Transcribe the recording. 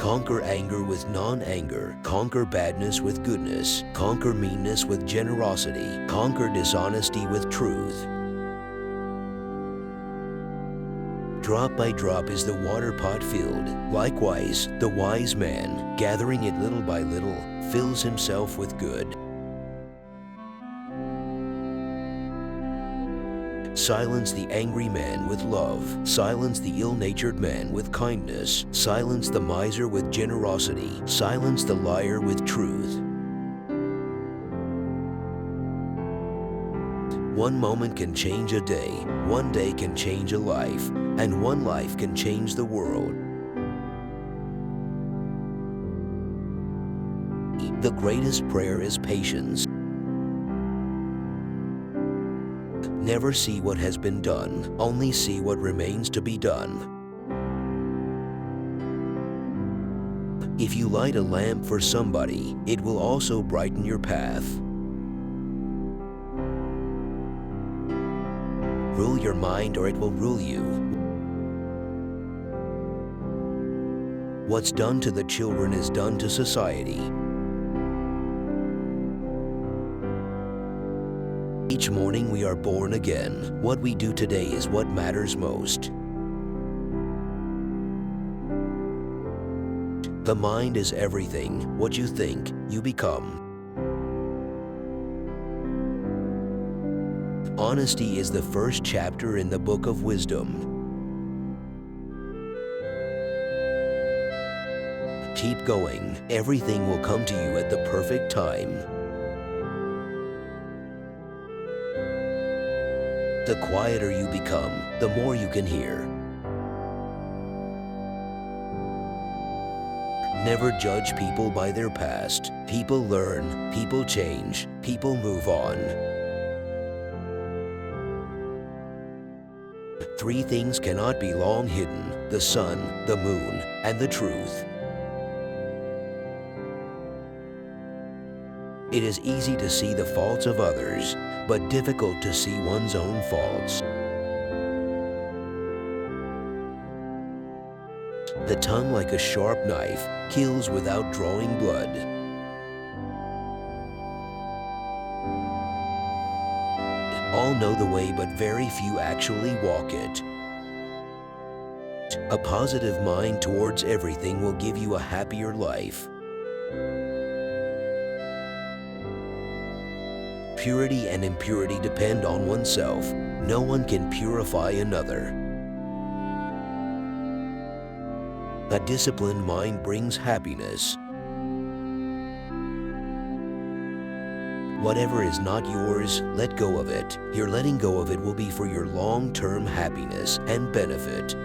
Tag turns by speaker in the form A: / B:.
A: Conquer anger with non-anger. Conquer badness with goodness. Conquer meanness with generosity. Conquer dishonesty with truth. Drop by drop is the water pot filled. Likewise, the wise man, gathering it little by little, fills himself with good. Silence the angry man with love. Silence the ill-natured man with kindness. Silence the miser with generosity. Silence the liar with truth. One moment can change a day. One day can change a life. And one life can change the world. The greatest prayer is patience. Never see what has been done, only see what remains to be done. If you light a lamp for somebody, it will also brighten your path. Rule your mind or it will rule you. What's done to the children is done to society. Each morning we are born again. What we do today is what matters most. The mind is everything. What you think, you become. Honesty is the first chapter in the Book of Wisdom. Keep going. Everything will come to you at the perfect time. The quieter you become, the more you can hear. Never judge people by their past. People learn, people change, people move on. 3 things cannot be long hidden: the sun, the moon, and the truth. It is easy to see the faults of others, but difficult to see one's own faults. The tongue, like a sharp knife, kills without drawing blood. All know the way, but very few actually walk it. A positive mind towards everything will give you a happier life. Purity and impurity depend on oneself. No one can purify another. A disciplined mind brings happiness. Whatever is not yours, let go of it. Your letting go of it will be for your long-term happiness and benefit.